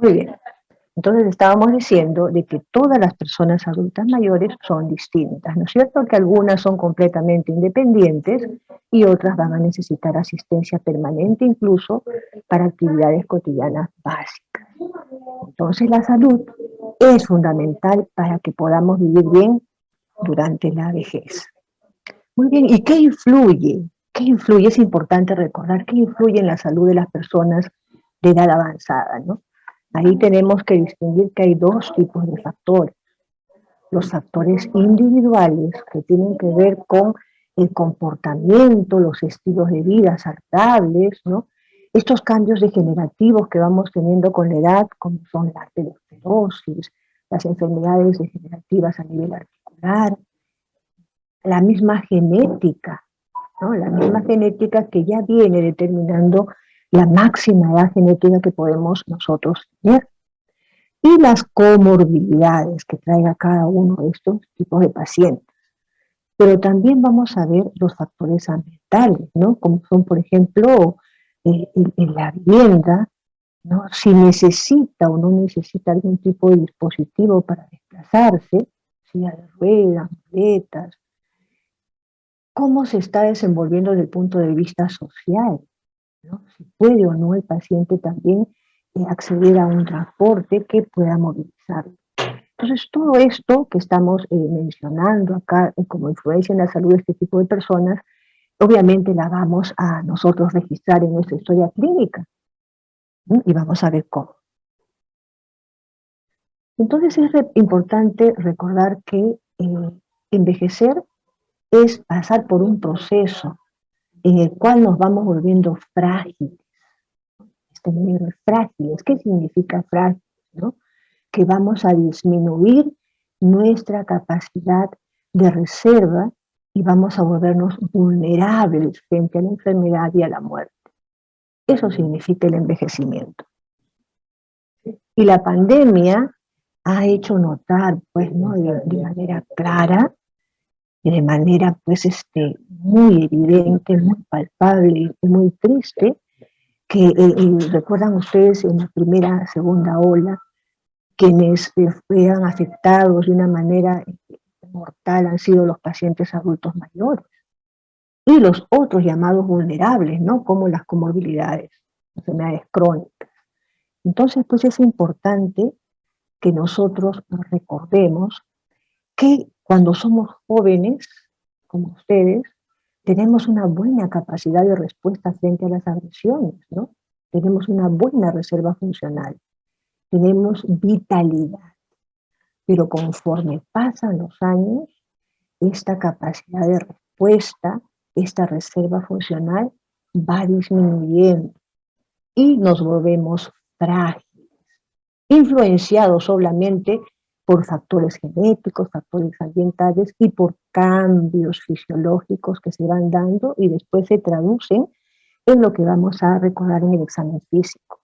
Muy bien. Entonces estábamos diciendo de que todas las personas adultas mayores son distintas, ¿no es cierto? Que algunas son completamente independientes y otras van a necesitar asistencia permanente incluso para actividades cotidianas básicas. Entonces la salud es fundamental para que podamos vivir bien durante la vejez. Muy bien, ¿y qué influye? ¿Qué influye? Es importante recordar qué influye en la salud de las personas de edad avanzada, ¿no? Ahí tenemos que distinguir que hay dos tipos de factores. Los factores individuales, que tienen que ver con el comportamiento, los estilos de vida saludables, ¿no? Estos cambios degenerativos que vamos teniendo con la edad, como son la arteriosclerosis, las enfermedades degenerativas a nivel articular, la misma genética, ¿no? La misma genética que ya viene determinando la máxima edad genética que podemos nosotros tener. Y las comorbilidades que traiga cada uno de estos tipos de pacientes. Pero también vamos a ver los factores ambientales, ¿no? Como son, por ejemplo, en la vivienda, ¿no? Si necesita o no necesita algún tipo de dispositivo para desplazarse, silla de ruedas, muletas, cómo se está desenvolviendo desde el punto de vista social, ¿no? Si puede o no el paciente también acceder a un transporte que pueda movilizarlo. Entonces, todo esto que estamos mencionando acá como influencia en la salud de este tipo de personas, obviamente la vamos a nosotros registrar en nuestra historia clínica, ¿no? Y vamos a ver cómo. Entonces, es importante recordar que envejecer es pasar por un proceso en el cual nos vamos volviendo frágiles. Frágiles. ¿Qué significa frágil? ¿No? Que vamos a disminuir nuestra capacidad de reserva y vamos a volvernos vulnerables frente a la enfermedad y a la muerte. Eso significa el envejecimiento. Y la pandemia ha hecho notar, pues, ¿no? de manera clara y de manera, pues, muy evidente, muy palpable y muy triste, que recuerdan ustedes en la primera, segunda ola, quienes fueron afectados de una manera mortal han sido los pacientes adultos mayores y los otros llamados vulnerables, ¿no? Como las comorbilidades, enfermedades crónicas. Entonces, pues es importante que nosotros recordemos que cuando somos jóvenes, como ustedes, tenemos una buena capacidad de respuesta frente a las agresiones, ¿no? Tenemos una buena reserva funcional, tenemos vitalidad. Pero conforme pasan los años, esta capacidad de respuesta, esta reserva funcional va disminuyendo y nos volvemos frágiles, influenciados solamente por factores genéticos, factores ambientales y por cambios fisiológicos que se van dando y después se traducen en lo que vamos a recordar en el examen físico.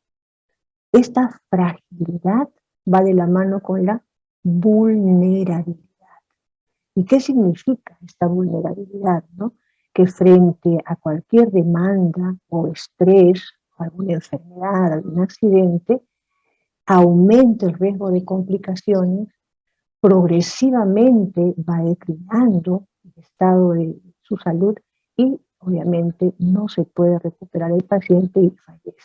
Esta fragilidad va de la mano con la vulnerabilidad. ¿Y qué significa esta vulnerabilidad? ¿No? Que frente a cualquier demanda o estrés, alguna enfermedad, algún accidente, aumenta el riesgo de complicaciones, progresivamente va declinando el estado de su salud y obviamente no se puede recuperar el paciente y fallece.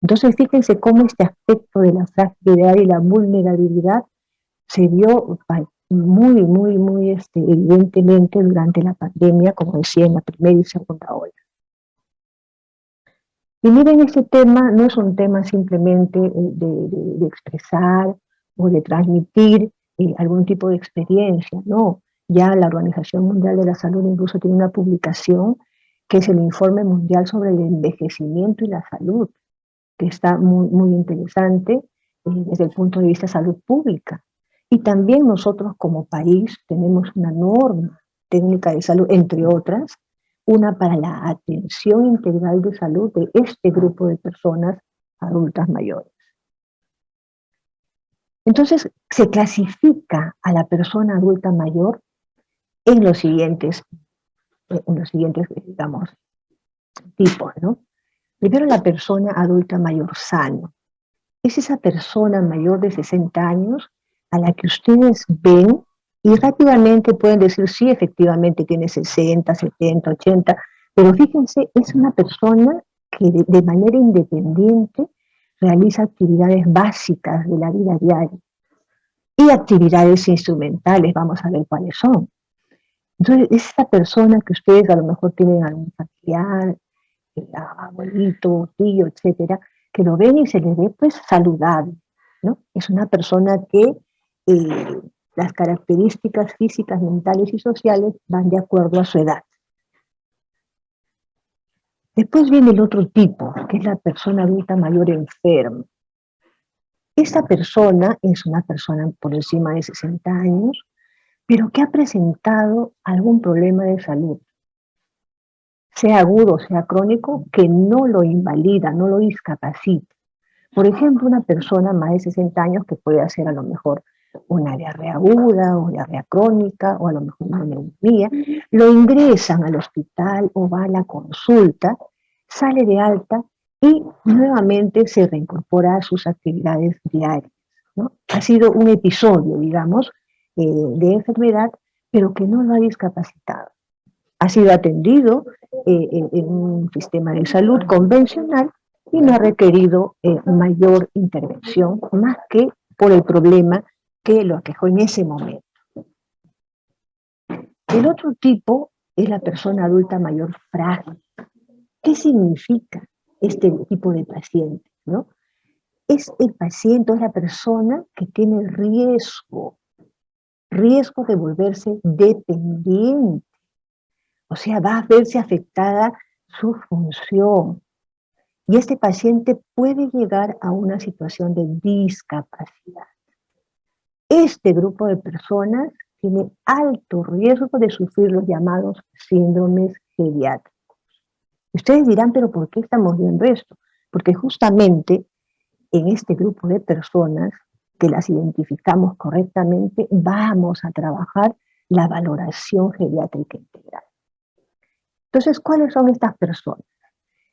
Entonces fíjense cómo este aspecto de la fragilidad y la vulnerabilidad se vio muy evidentemente durante la pandemia, como decía, en la primera y segunda ola. Y miren, este tema no es un tema simplemente de expresar o de transmitir algún tipo de experiencia, no. Ya la Organización Mundial de la Salud incluso tiene una publicación que es el Informe Mundial sobre el Envejecimiento y la Salud, que está muy interesante desde el punto de vista de salud pública. Y también nosotros como país tenemos una norma técnica de salud, entre otras, una para la atención integral de salud de este grupo de personas adultas mayores. Entonces, se clasifica a la persona adulta mayor en los siguientes digamos, tipos, ¿no? Primero, la persona adulta mayor sano. es esa persona mayor de 60 años a la que ustedes ven y rápidamente pueden decir, sí, efectivamente tiene 60, 70, 80, pero fíjense, es una persona que de manera independiente realiza actividades básicas de la vida diaria y actividades instrumentales, vamos a ver cuáles son. Entonces, esa persona que ustedes a lo mejor tienen algún familiar, abuelito, tío, etcétera, que lo ven y se les ve pues saludable, ¿no? Es una persona que las características físicas, mentales y sociales van de acuerdo a su edad. Después viene el otro tipo, que es la persona adulta mayor enferma. Esta persona es una persona por encima de 60 años, pero que ha presentado algún problema de salud, sea agudo, sea crónico, que no lo invalida, no lo discapacita. Por ejemplo, una persona más de 60 años que puede hacer a lo mejor una diarrea aguda o diarrea crónica o a lo mejor una neumonía, lo ingresan al hospital o va a la consulta, sale de alta y nuevamente se reincorpora a sus actividades diarias, ¿no? Ha sido un episodio, digamos, de enfermedad, pero que no lo ha discapacitado. Ha sido atendido en un sistema de salud convencional y no ha requerido mayor intervención, más que por el problema que lo aquejó en ese momento. El otro tipo es la persona adulta mayor frágil. ¿Qué significa este tipo de paciente, ¿no? Es el paciente, es la persona que tiene riesgo de volverse dependiente. O sea, va a verse afectada su función. Y este paciente puede llegar a una situación de discapacidad. Este grupo de personas tiene alto riesgo de sufrir los llamados síndromes geriátricos. Ustedes dirán, pero ¿por qué estamos viendo esto? Porque justamente en este grupo de personas que las identificamos correctamente, vamos a trabajar la valoración geriátrica integral. Entonces, ¿cuáles son estas personas?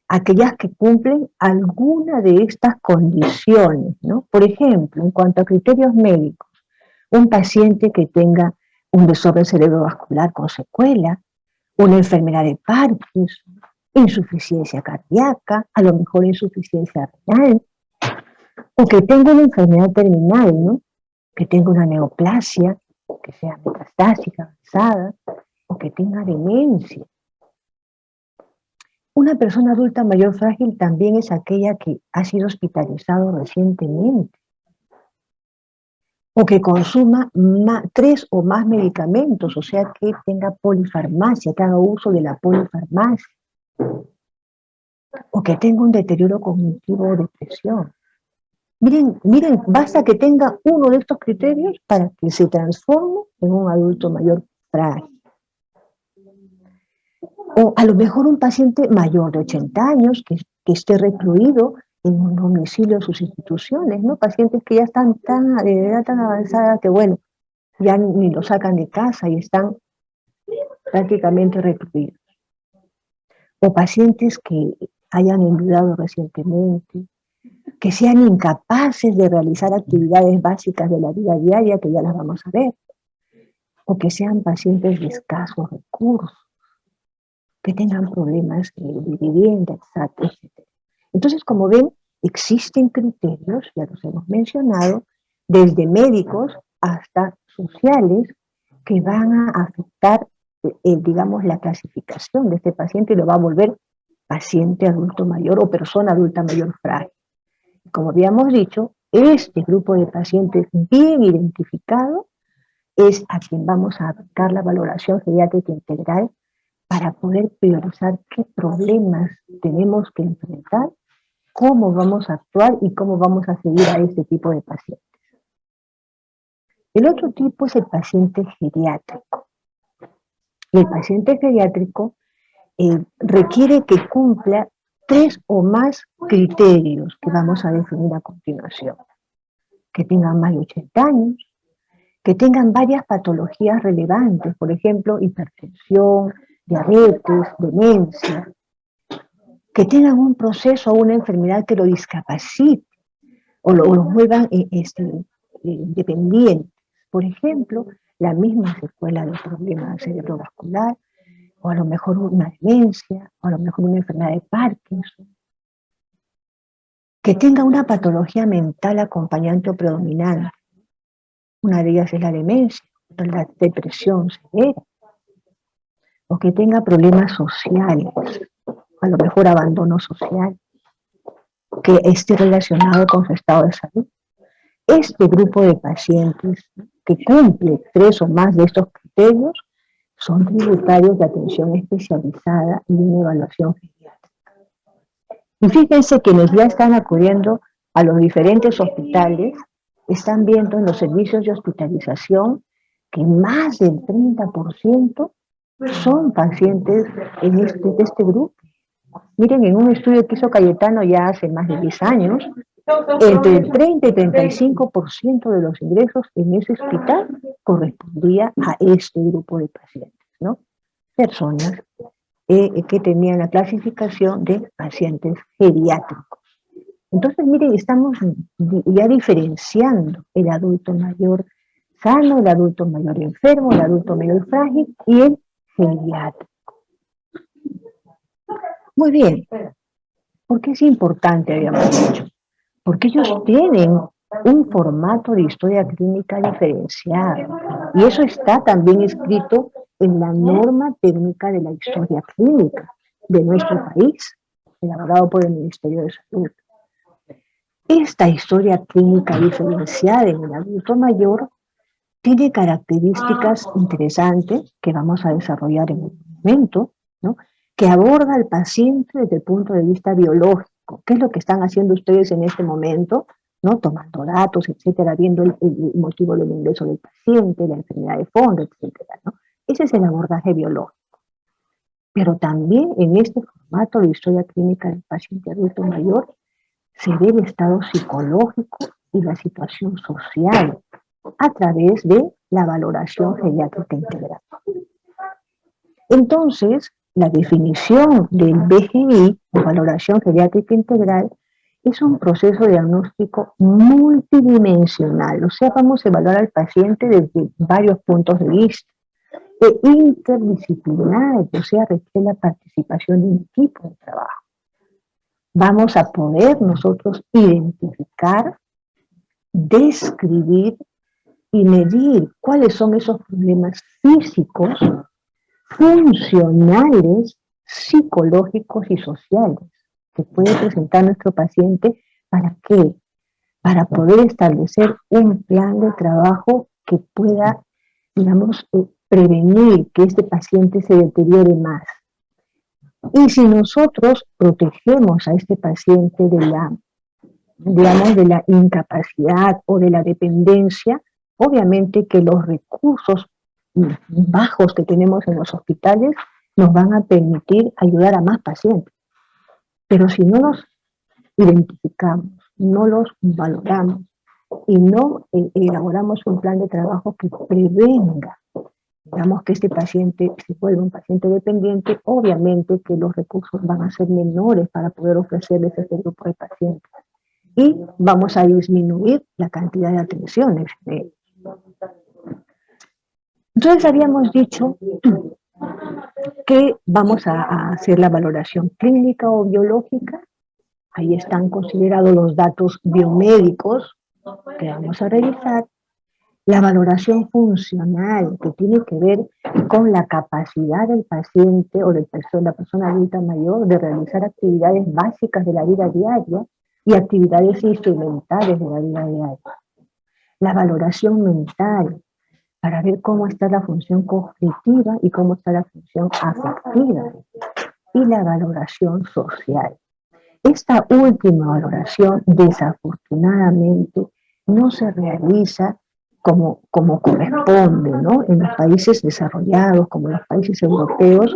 Aquellas que cumplen alguna de estas condiciones, ¿no? Por ejemplo, en cuanto a criterios médicos, un paciente que tenga un desorden cerebrovascular con secuela, una enfermedad de Parkinson, insuficiencia cardíaca, a lo mejor insuficiencia renal, o que tenga una enfermedad terminal, ¿no? Que tenga una neoplasia, que sea metastásica avanzada, o que tenga demencia. Una persona adulta mayor frágil también es aquella que ha sido hospitalizado recientemente o que consuma 3 o más medicamentos, o sea que tenga polifarmacia, que haga uso de la polifarmacia, o que tenga un deterioro cognitivo o depresión. Miren, basta que tenga uno de estos criterios para que se transforme en un adulto mayor frágil. O a lo mejor un paciente mayor de 80 años que esté recluido en un domicilio de sus instituciones, ¿no? Pacientes que ya están de edad tan avanzada que, bueno, ya ni lo sacan de casa y están prácticamente recluidos. O pacientes que hayan enviudado recientemente, que sean incapaces de realizar actividades básicas de la vida diaria, que ya las vamos a ver. O que sean pacientes de escasos recursos, que tengan problemas de vivienda, etc. Entonces, como ven, existen criterios, ya los hemos mencionado, desde médicos hasta sociales, que van a afectar, digamos, la clasificación de este paciente y lo va a volver paciente adulto mayor o persona adulta mayor frágil. Como habíamos dicho, este grupo de pacientes bien identificado es a quien vamos a aplicar la valoración geriátrica integral para poder priorizar qué problemas tenemos que enfrentar, cómo vamos a actuar y cómo vamos a seguir a este tipo de pacientes. El otro tipo es el paciente geriátrico. Y el paciente geriátrico requiere que cumpla 3 o más criterios que vamos a definir a continuación. Que tengan más de 80 años, que tengan varias patologías relevantes, por ejemplo, hipertensión, diabetes, demencia, que tengan un proceso o una enfermedad que lo discapacite, o los vuelvan dependientes. Por ejemplo, la misma secuela del problema cerebrovascular, o a lo mejor una demencia, o a lo mejor una enfermedad de Parkinson, que tenga una patología mental acompañante o predominante. Una de ellas es la demencia, otra la depresión severa, o que tenga problemas sociales, a lo mejor abandono social, que esté relacionado con su estado de salud. Este grupo de pacientes que cumple 3 o más de estos criterios son tributarios de atención especializada y una evaluación geriátrica. Y fíjense quienes ya están acudiendo a los diferentes hospitales, están viendo en los servicios de hospitalización que más del 30% son pacientes de este grupo. Miren, en un estudio que hizo Cayetano ya hace más de 10 años, entre el 30 y 35% de los ingresos en ese hospital correspondía a este grupo de pacientes, ¿no? Personas que tenían la clasificación de pacientes geriátricos. Entonces, miren, estamos ya diferenciando el adulto mayor sano, el adulto mayor enfermo, el adulto mayor frágil y el geriátrico. Muy bien. ¿Por qué es importante, habíamos dicho? Porque ellos tienen un formato de historia clínica diferenciado. Y eso está también escrito en la norma técnica de la historia clínica de nuestro país, elaborado por el Ministerio de Salud. Esta historia clínica diferenciada en el adulto mayor tiene características interesantes que vamos a desarrollar en un momento, ¿no? Que aborda al paciente desde el punto de vista biológico. ¿Qué es lo que están haciendo ustedes en este momento? ¿No? Tomando datos, etcétera, viendo el motivo del ingreso del paciente, la enfermedad de fondo, etcétera, ¿no? Ese es el abordaje biológico. Pero también en este formato de historia clínica del paciente adulto mayor se ve el estado psicológico y la situación social a través de la valoración geriátrica integral. Entonces, la definición del BGI, de valoración geriátrica integral, es un proceso de diagnóstico multidimensional, o sea, vamos a evaluar al paciente desde varios puntos de vista, e interdisciplinar, o sea, requiere la participación de un equipo de trabajo. Vamos a poder nosotros identificar, describir y medir cuáles son esos problemas físicos, funcionales, psicológicos y sociales que puede presentar nuestro paciente. ¿Para qué? Para poder establecer un plan de trabajo que pueda, digamos, prevenir que este paciente se deteriore más. Y si nosotros protegemos a este paciente de la, digamos, de la incapacidad o de la dependencia, obviamente que los recursos bajos que tenemos en los hospitales nos van a permitir ayudar a más pacientes. Pero si no los identificamos, no los valoramos y no elaboramos un plan de trabajo que prevenga, digamos, que este paciente se vuelva un paciente dependiente, obviamente que los recursos van a ser menores para poder ofrecerles a este grupo de pacientes. Y vamos a disminuir la cantidad de atenciones de ellos. Entonces habíamos dicho que vamos a hacer la valoración clínica o biológica. Ahí están considerados los datos biomédicos que vamos a revisar. La valoración funcional, que tiene que ver con la capacidad del paciente o de la persona adulta mayor de realizar actividades básicas de la vida diaria y actividades instrumentales de la vida diaria. La valoración mental, para ver cómo está la función cognitiva y cómo está la función afectiva. Y la valoración social. Esta última valoración, desafortunadamente, no se realiza como corresponde, ¿no? En los países desarrollados, como los países europeos,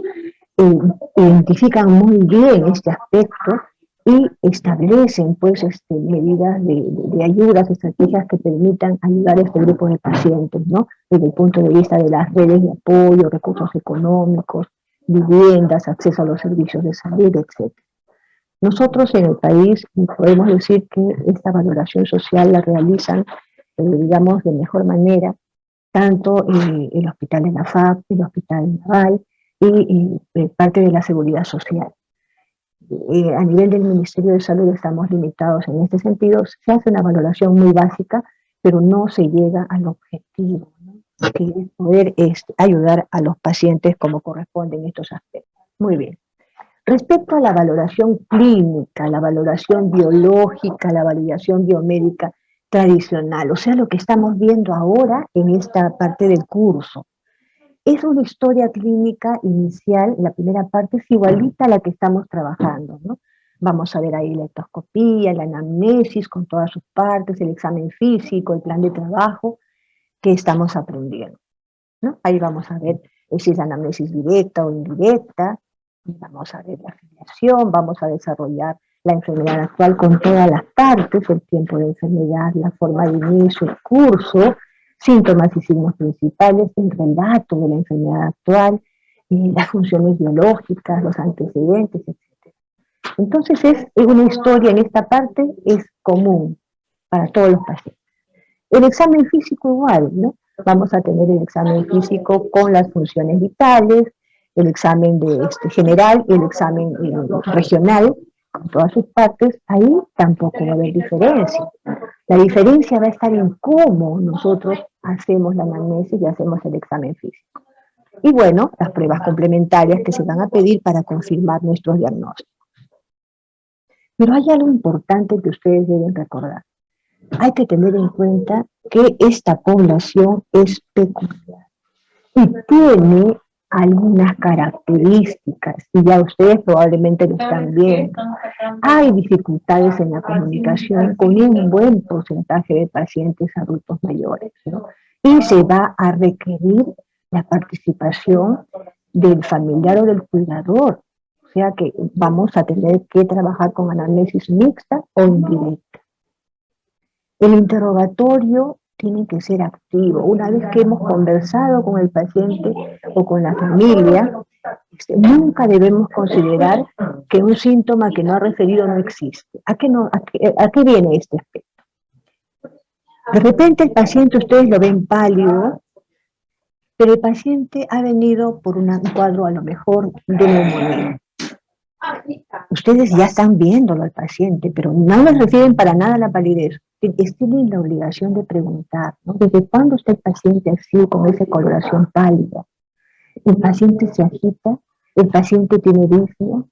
identifican muy bien este aspecto y establecen, pues, medidas de ayudas, estrategias que permitan ayudar a este grupo de pacientes, ¿no? Desde el punto de vista de las redes de apoyo, recursos económicos, viviendas, acceso a los servicios de salud, etc. Nosotros en el país podemos decir que esta valoración social la realizan, digamos, de mejor manera, tanto el Hospital de la FAP, el Hospital Naval y parte de la Seguridad Social. A nivel del Ministerio de Salud estamos limitados en este sentido. Se hace una valoración muy básica, pero no se llega al objetivo, ¿no? Que es poder ayudar a los pacientes como corresponde en estos aspectos. Muy bien. Respecto a la valoración clínica, la valoración biológica, la validación biomédica tradicional, o sea, lo que estamos viendo ahora en esta parte del curso, es una historia clínica inicial, la primera parte es igualita a la que estamos trabajando, ¿no? Vamos a ver ahí la ectoscopía, la anamnesis con todas sus partes, el examen físico, el plan de trabajo que estamos aprendiendo, ¿no? Ahí vamos a ver si es la anamnesis directa o indirecta, vamos a ver la afiliación, vamos a desarrollar la enfermedad actual con todas las partes, el tiempo de enfermedad, la forma de inicio, el curso, síntomas y signos principales, el relato de la enfermedad actual, las funciones biológicas, los antecedentes, etc. Entonces es una historia en esta parte, es común para todos los pacientes. El examen físico igual, ¿no? Vamos a tener el examen físico con las funciones vitales, el examen general y el examen regional, con todas sus partes. Ahí tampoco va a haber diferencia. La diferencia va a estar en cómo nosotros hacemos la anamnesis y hacemos el examen físico. Y bueno, las pruebas complementarias que se van a pedir para confirmar nuestros diagnósticos. Pero hay algo importante que ustedes deben recordar. Hay que tener en cuenta que esta población es peculiar y tiene algunas características, y ya ustedes probablemente lo están viendo. Hay dificultades en la comunicación con un buen porcentaje de pacientes adultos mayores, ¿no? Y se va a requerir la participación del familiar o del cuidador. O sea que vamos a tener que trabajar con anamnesis mixta o indirecta. El interrogatorio tiene que ser activo. Una vez que hemos conversado con el paciente o con la familia, nunca debemos considerar que un síntoma que no ha referido no existe. ¿A qué viene este aspecto? De repente el paciente, ustedes lo ven pálido, pero el paciente ha venido por un cuadro a lo mejor de neumonía. Ustedes ya están viéndolo al paciente, pero no les refieren para nada a la palidez. Tienen la obligación de preguntar, ¿no? ¿Desde cuándo está el paciente así, con esa coloración pálida? El paciente se agita, el paciente tiene disnea,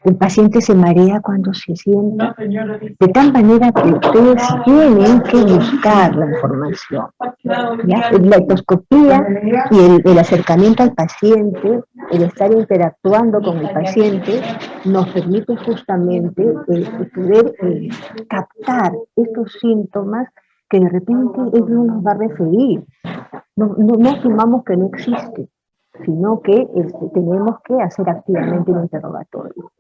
el paciente se marea cuando se sienta, de tal manera que ustedes tienen que buscar la información. ¿Ya? La ectoscopía y el acercamiento al paciente, el estar interactuando con el paciente, nos permite justamente poder captar estos síntomas que de repente él no nos va a referir. No asumamos que no existe, sino que tenemos que hacer activamente el interrogatorio.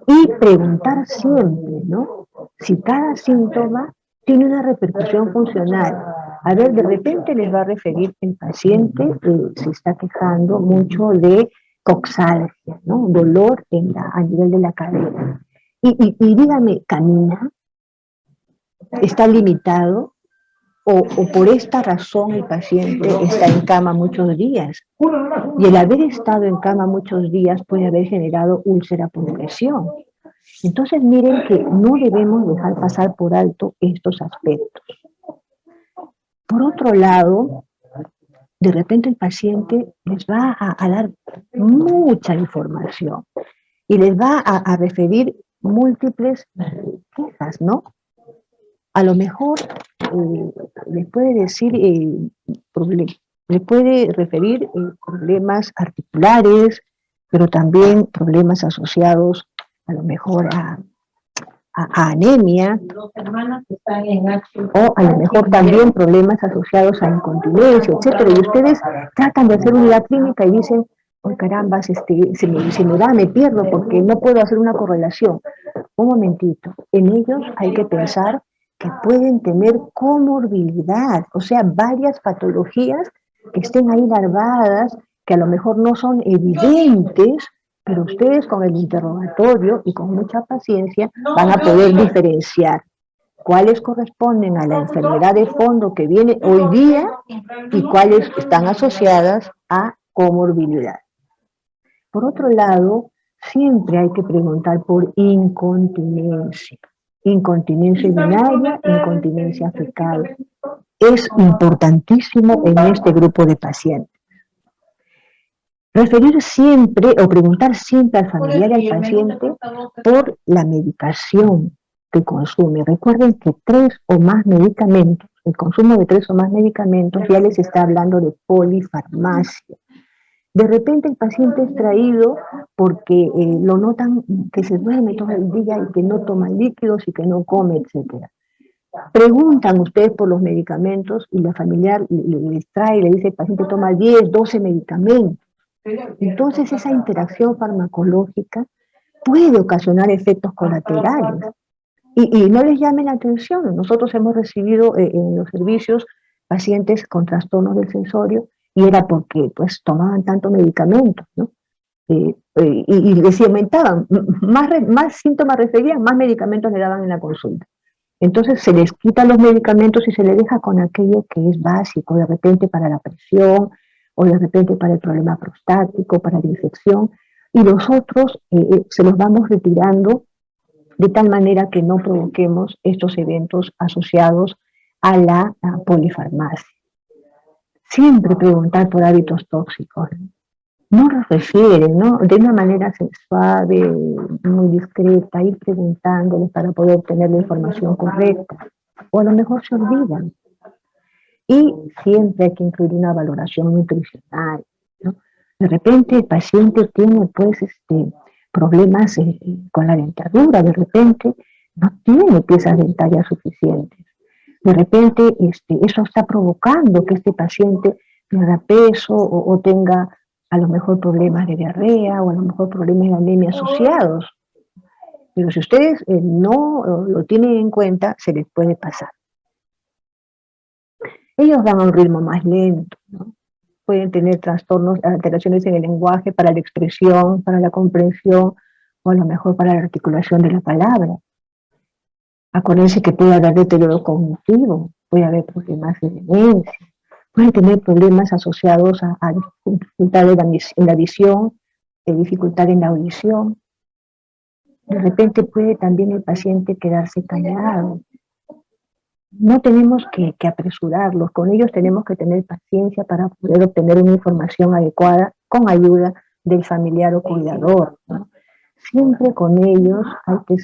Y preguntar siempre, ¿no? Si cada síntoma tiene una repercusión funcional. A ver, de repente les va a referir el paciente, se está quejando mucho de coxalgia, ¿no? Dolor a nivel de la cadera. Y dígame, ¿camina? ¿Está limitado? O por esta razón el paciente está en cama muchos días. Y el haber estado en cama muchos días puede haber generado úlcera por presión. Entonces miren que no debemos dejar pasar por alto estos aspectos. Por otro lado, de repente el paciente les va a dar mucha información y les va a referir múltiples quejas, ¿no? A lo mejor les puede decir, les puede referir problemas articulares, pero también problemas asociados a lo mejor a anemia, o a lo mejor también problemas asociados a incontinencia, etcétera. Y ustedes tratan de hacer unidad clínica y dicen, oh caramba, se me da, me pierdo porque no puedo hacer una correlación. Un momentito, en ellos hay que pensar que pueden tener comorbilidad, o sea, varias patologías que estén ahí larvadas, que a lo mejor no son evidentes, Pero ustedes con el interrogatorio y con mucha paciencia van a poder diferenciar cuáles corresponden a la enfermedad de fondo que viene hoy día y cuáles están asociadas a comorbilidad. Por otro lado, siempre hay que preguntar por incontinencia. Incontinencia urinaria, incontinencia fecal. Es importantísimo en este grupo de pacientes. Referir siempre o preguntar siempre al familiar y al paciente por la medicación que consume. Recuerden que 3 o más medicamentos, el consumo de 3 o más medicamentos ya les está hablando de polifarmacia. De repente el paciente es traído porque lo notan que se duerme todo el día y que no toma líquidos y que no come, etc. Preguntan ustedes por los medicamentos y la familiar les trae, le dice el paciente toma 10, 12 medicamentos. Entonces esa interacción farmacológica puede ocasionar efectos colaterales y no les llamen la atención. Nosotros hemos recibido en los servicios pacientes con trastornos del sensorio y era porque pues tomaban tanto medicamento, ¿no? Y les aumentaban, más síntomas referían, más medicamentos le daban en la consulta. Entonces se les quitan los medicamentos y se les deja con aquello que es básico, de repente para la presión, o de repente para el problema prostático, para la infección, y los otros se los vamos retirando de tal manera que no provoquemos estos eventos asociados a la polifarmacia. Siempre preguntar por hábitos tóxicos. No los refieren, ¿no? De una manera suave, muy discreta, ir preguntándoles para poder obtener la información correcta. O a lo mejor se olvidan. Y siempre hay que incluir una valoración nutricional, ¿no? De repente el paciente tiene pues problemas con la dentadura, de repente no tiene piezas dentarias suficientes. De repente eso está provocando que este paciente pierda peso o tenga a lo mejor problemas de diarrea o a lo mejor problemas de anemia asociados. Pero si ustedes no lo tienen en cuenta, se les puede pasar. Ellos van a un ritmo más lento, ¿no? Pueden tener trastornos, alteraciones en el lenguaje para la expresión, para la comprensión, o a lo mejor para la articulación de la palabra. Acuérdense que puede haber deterioro cognitivo, puede haber problemas de demencia, pueden tener problemas asociados a dificultades en la visión, dificultad en la audición. De repente puede también el paciente quedarse callado. No tenemos que apresurarlos, con ellos tenemos que tener paciencia para poder obtener una información adecuada con ayuda del familiar o cuidador, ¿no? Siempre con ellos hay que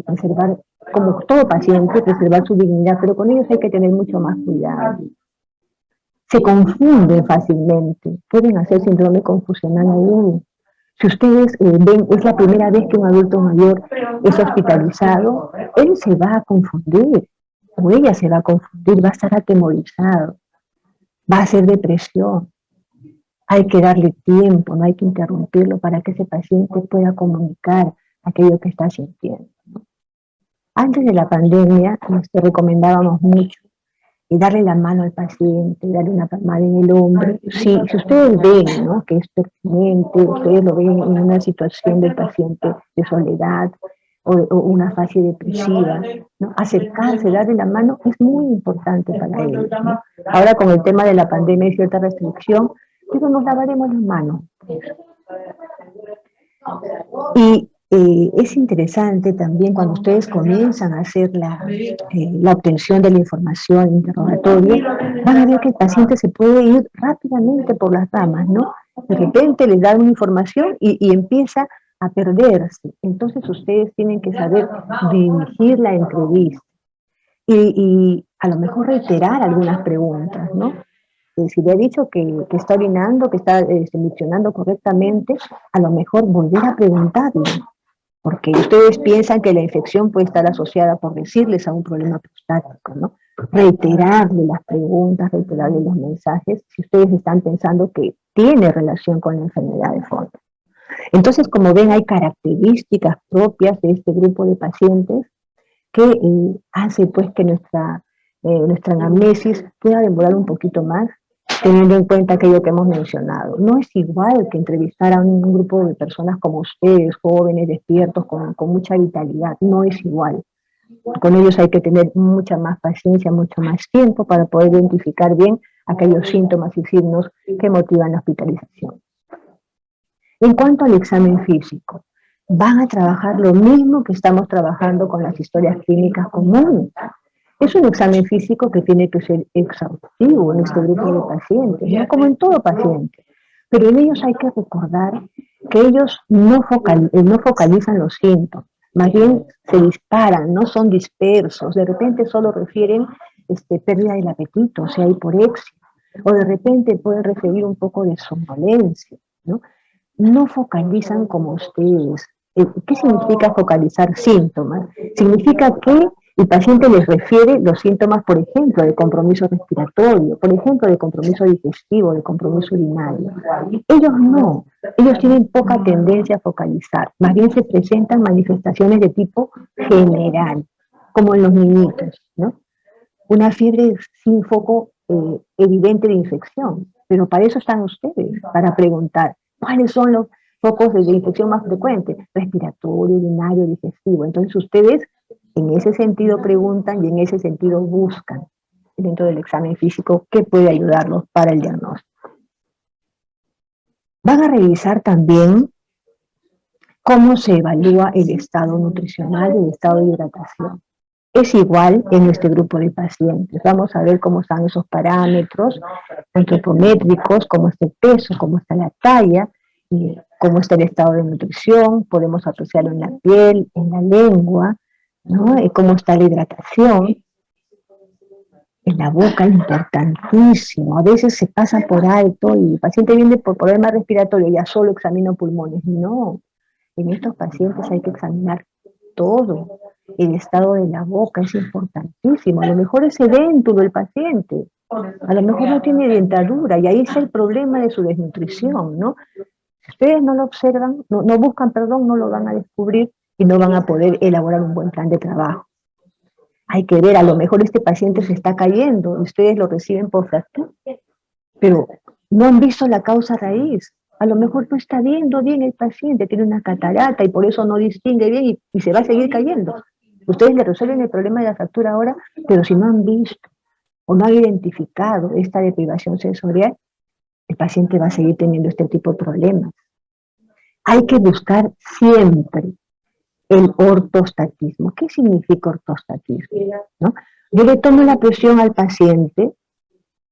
preservar, como todo paciente, preservar su dignidad, pero con ellos hay que tener mucho más cuidado. Se confunden fácilmente, pueden hacer síndrome confusional agudo. Si ustedes ven, es la primera vez que un adulto mayor es hospitalizado, él se va a confundir, o ella se va a confundir, va a estar atemorizado, va a hacer depresión. Hay que darle tiempo, no hay que interrumpirlo para que ese paciente pueda comunicar aquello que está sintiendo, ¿no? Antes de la pandemia, recomendábamos mucho darle la mano al paciente, darle una palmada en el hombro. Si ustedes ven, ¿no?, que es pertinente, ustedes lo ven en una situación del paciente de soledad o una fase depresiva, ¿no?, acercarse, darle la mano es muy importante para ellos, ¿no? Ahora con el tema de la pandemia y cierta restricción, digo, nos lavaremos las manos. Y es interesante también cuando ustedes comienzan a hacer la obtención de la información, el interrogatorio, van a ver que el paciente se puede ir rápidamente por las ramas, ¿no? De repente les dan una información y empieza a perderse. Entonces ustedes tienen que saber dirigir la entrevista y a lo mejor reiterar algunas preguntas, ¿no? Si le he dicho que está orinando, que está miccionando correctamente, a lo mejor volver a preguntarle, porque ustedes piensan que la infección puede estar asociada, por decirles, a un problema prostático, ¿no? Reiterarle las preguntas, reiterarle los mensajes, si ustedes están pensando que tiene relación con la enfermedad de fondo. Entonces, como ven, hay características propias de este grupo de pacientes que hace pues que nuestra anamnesis pueda demorar un poquito más teniendo en cuenta aquello que hemos mencionado. No es igual que entrevistar a un grupo de personas como ustedes, jóvenes, despiertos, con mucha vitalidad. No es igual. Con ellos hay que tener mucha más paciencia, mucho más tiempo para poder identificar bien aquellos síntomas y signos que motivan la hospitalización. En cuanto al examen físico, van a trabajar lo mismo que estamos trabajando con las historias clínicas comunes. Es un examen físico que tiene que ser exhaustivo en este grupo de pacientes, no como en todo paciente. Pero en ellos hay que recordar que ellos no focalizan los síntomas, más bien se disparan, no son dispersos, de repente solo refieren pérdida del apetito, o sea, hiporexia, o de repente pueden referir un poco de somnolencia, ¿no? No focalizan como ustedes. ¿Qué significa focalizar síntomas? Significa que el paciente les refiere los síntomas, por ejemplo, de compromiso respiratorio, por ejemplo, de compromiso digestivo, de compromiso urinario. Ellos no, ellos tienen poca tendencia a focalizar, más bien se presentan manifestaciones de tipo general, como en los niñitos, ¿no? Una fiebre sin foco evidente de infección, pero para eso están ustedes, para preguntar cuáles son los focos de infección más frecuentes, respiratorio, urinario, digestivo. Entonces ustedes en ese sentido preguntan y en ese sentido buscan dentro del examen físico qué puede ayudarlos para el diagnóstico. Van a revisar también cómo se evalúa el estado nutricional y el estado de hidratación. Es igual en este grupo de pacientes. Vamos a ver cómo están esos parámetros antropométricos, cómo está el peso, cómo está la talla, y cómo está el estado de nutrición. Podemos asociarlo en la piel, en la lengua, ¿no? Y cómo está la hidratación. En la boca, importantísimo. A veces se pasa por alto y el paciente viene por problema respiratorio, ya solo examino pulmones. No, en estos pacientes hay que examinar todo. El estado de la boca es importantísimo. A lo mejor es edéntulo el paciente, a lo mejor no tiene dentadura y ahí está el problema de su desnutrición, ¿no? Si ustedes no lo observan, no buscan perdón, no lo van a descubrir y no van a poder elaborar un buen plan de trabajo. Hay que ver, a lo mejor este paciente se está cayendo y ustedes lo reciben por fractura, pero no han visto la causa raíz. A lo mejor no está viendo bien el paciente, tiene una catarata y por eso no distingue bien y se va a seguir cayendo. Ustedes le resuelven el problema de la fractura ahora, pero si no han visto o no han identificado esta deprivación sensorial, el paciente va a seguir teniendo este tipo de problemas. Hay que buscar siempre el ortostatismo. ¿Qué significa ortostatismo? ¿No? Yo le tomo la presión al paciente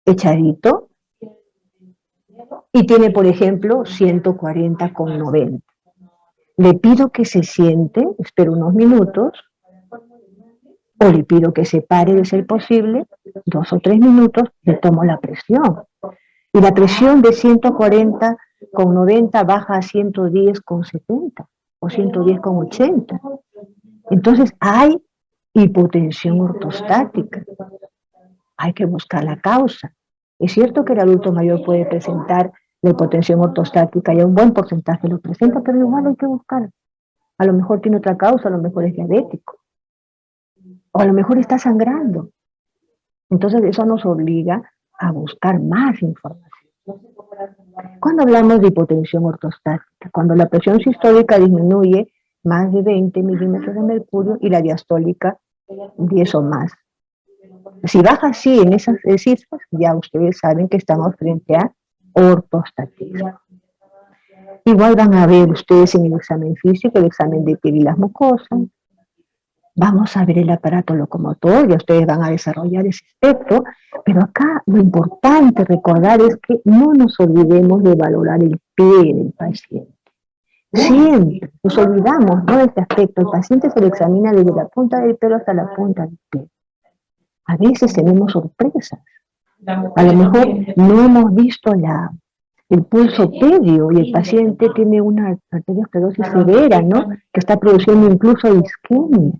echadito y tiene, por ejemplo, 140/90. Le pido que se siente, espero unos minutos, o le pido que se pare de ser posible, 2 o 3 minutos, le tomo la presión. Y la presión de 140/90 baja a 110/70 o 110/80. Entonces hay hipotensión ortostática. Hay que buscar la causa. Es cierto que el adulto mayor puede presentar la hipotensión ortostática y un buen porcentaje lo presenta, pero igual hay que buscar. A lo mejor tiene otra causa, a lo mejor es diabético, o a lo mejor está sangrando. Entonces eso nos obliga a buscar más información. Cuando hablamos de hipotensión ortostática, cuando la presión sistólica disminuye más de 20 milímetros de mercurio y la diastólica 10 o más. Si baja así en esas cifras, ya ustedes saben que estamos frente a ortostatismo. Igual van a ver ustedes en el examen físico, el examen de piel y las mucosas. Vamos a ver el aparato locomotor, ya ustedes van a desarrollar ese aspecto, pero acá lo importante recordar es que no nos olvidemos de valorar el pie del paciente. Siempre nos olvidamos, ¿no?, de este aspecto. El paciente se le examina desde la punta del pelo hasta la punta del pie. A veces tenemos sorpresas. A lo mejor no hemos visto el pulso pedio y el paciente tiene una arteriosclerosis severa, ¿no?, que está produciendo incluso isquemia.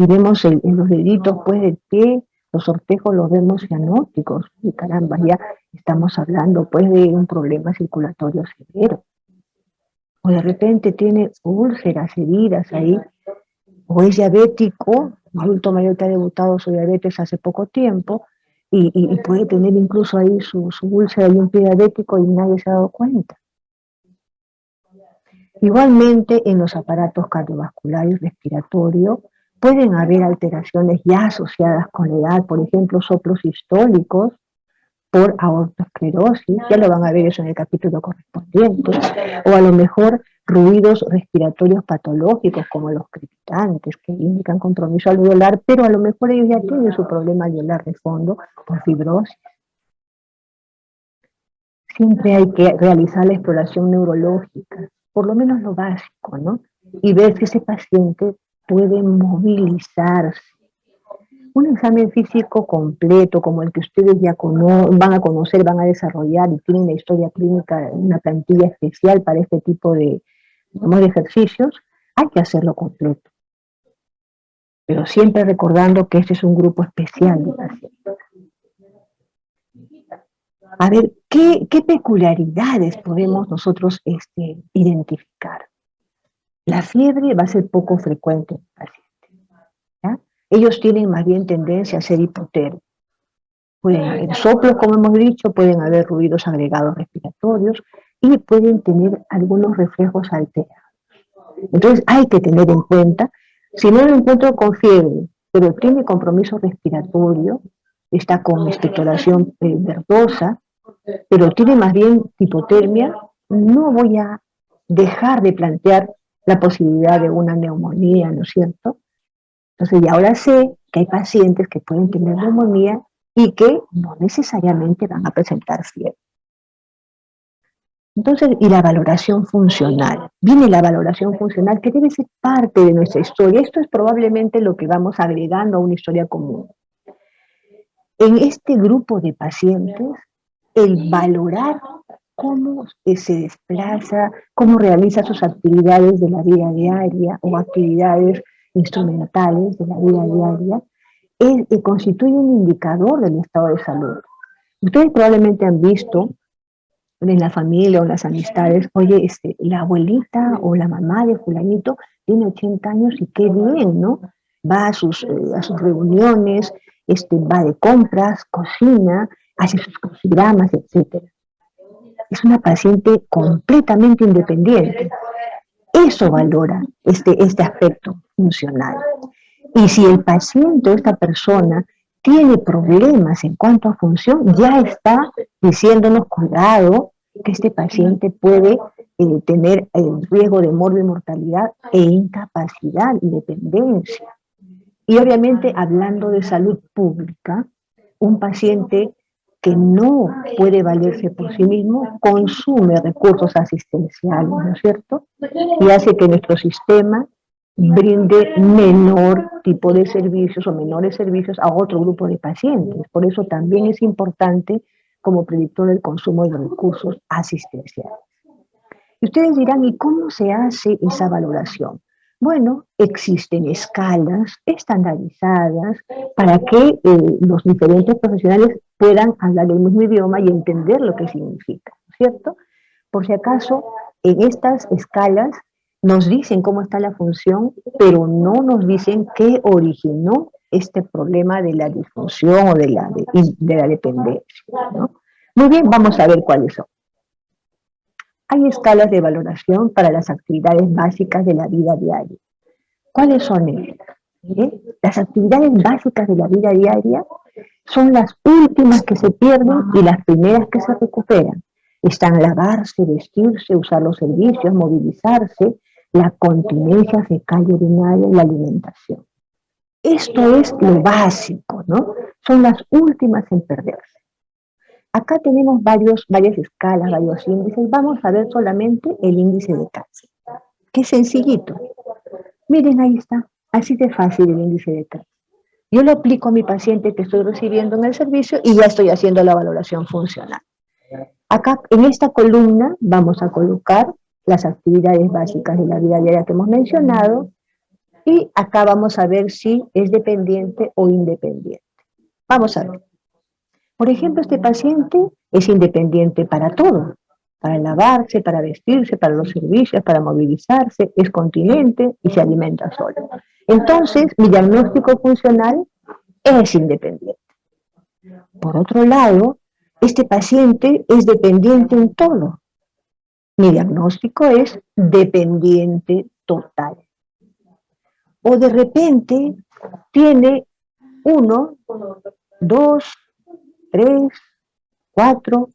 Y vemos en los deditos pues del pie, los sortejos los vemos cianóticos. Y caramba, ya estamos hablando pues de un problema circulatorio severo. O de repente tiene úlceras, heridas ahí, o es diabético, un adulto mayor que ha debutado su diabetes hace poco tiempo, y puede tener incluso ahí su úlcera y un pie diabético y nadie se ha dado cuenta. Igualmente, en los aparatos cardiovasculares y respiratorios pueden haber alteraciones ya asociadas con la edad, por ejemplo, soplos sistólicos por aortoesclerosis, ya lo van a ver eso en el capítulo correspondiente, o a lo mejor ruidos respiratorios patológicos como los crepitantes, que indican compromiso alveolar, pero a lo mejor ellos ya tienen su problema alveolar de fondo por fibrosis. Siempre hay que realizar la exploración neurológica, por lo menos lo básico, ¿no? Y ver si ese paciente puede movilizarse. Un examen físico completo, como el que ustedes ya van a conocer, van a desarrollar y tienen la historia clínica, una plantilla especial para este tipo de ejercicios, hay que hacerlo completo. Pero siempre recordando que este es un grupo especial de pacientes. A ver, ¿qué peculiaridades podemos nosotros identificar? La fiebre va a ser poco frecuente en el paciente, ¿ya? Ellos tienen más bien tendencia a ser hipotérmicos. Pueden haber soplos, como hemos dicho, pueden haber ruidos agregados respiratorios y pueden tener algunos reflejos alterados. Entonces hay que tener en cuenta, si no lo encuentro con fiebre, pero tiene compromiso respiratorio, está con expectoración verdosa, pero tiene más bien hipotermia, no voy a dejar de plantear la posibilidad de una neumonía, ¿no es cierto? Entonces, ya ahora sé que hay pacientes que pueden tener neumonía y que no necesariamente van a presentar fiebre. Entonces, y la valoración funcional. Viene la valoración funcional que debe ser parte de nuestra historia. Esto es probablemente lo que vamos agregando a una historia común. En este grupo de pacientes, el valorar cómo se desplaza, cómo realiza sus actividades de la vida diaria o actividades instrumentales de la vida diaria, constituye un indicador del estado de salud. Ustedes probablemente han visto en la familia o en las amistades, oye, la abuelita o la mamá de fulanito tiene 80 años y qué bien, ¿no? Va a sus reuniones, va de compras, cocina, hace sus crucigramas, etc. Es una paciente completamente independiente. Eso valora este aspecto funcional. Y si el paciente o esta persona tiene problemas en cuanto a función, ya está diciéndonos, cuidado, que este paciente puede tener riesgo de muerte y mortalidad e incapacidad y dependencia. Y obviamente, hablando de salud pública, un paciente que no puede valerse por sí mismo consume recursos asistenciales, ¿no es cierto? Y hace que nuestro sistema brinde menor tipo de servicios o menores servicios a otro grupo de pacientes. Por eso también es importante como predictor del consumo de recursos asistenciales. Y ustedes dirán, ¿y cómo se hace esa valoración? Bueno, existen escalas estandarizadas para que los diferentes profesionales puedan hablar el mismo idioma y entender lo que significa, ¿cierto? Por si acaso, en estas escalas nos dicen cómo está la función, pero no nos dicen qué originó este problema de la disfunción o de la dependencia, ¿no? Muy bien, vamos a ver cuáles son. Hay escalas de valoración para las actividades básicas de la vida diaria. ¿Cuáles son estas? Las actividades básicas de la vida diaria son las últimas que se pierden y las primeras que se recuperan. Están lavarse, vestirse, usar los servicios, movilizarse, la continencia fecal y urinaria y la alimentación. Esto es lo básico, ¿no? Son las últimas en perderse. Acá tenemos varias escalas, varios índices. Vamos a ver solamente el índice de cáncer. Qué sencillito. Miren, ahí está. Así de fácil el índice de cáncer. Yo lo aplico a mi paciente que estoy recibiendo en el servicio y ya estoy haciendo la valoración funcional. Acá, en esta columna, vamos a colocar las actividades básicas de la vida diaria que hemos mencionado y acá vamos a ver si es dependiente o independiente. Vamos a ver. Por ejemplo, este paciente es independiente para todo, para lavarse, para vestirse, para los servicios, para movilizarse, es continente y se alimenta solo. Entonces, mi diagnóstico funcional es independiente. Por otro lado, este paciente es dependiente en todo. Mi diagnóstico es dependiente total. O de repente tiene 1, 2, 3, 4,